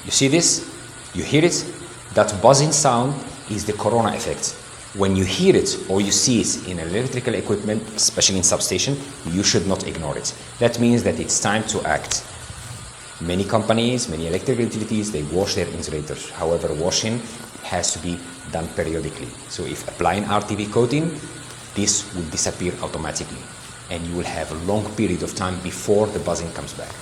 You see this? You hear it? That buzzing sound is the corona effect. When you hear it or you see it in electrical equipment, especially in substation, you should not ignore it. That means that it's time to act. Many companies, many electrical utilities, they wash their insulators. However, washing has to be done periodically. So if applying RTV coating, this will disappear automatically and you will have a long period of time before the buzzing comes back.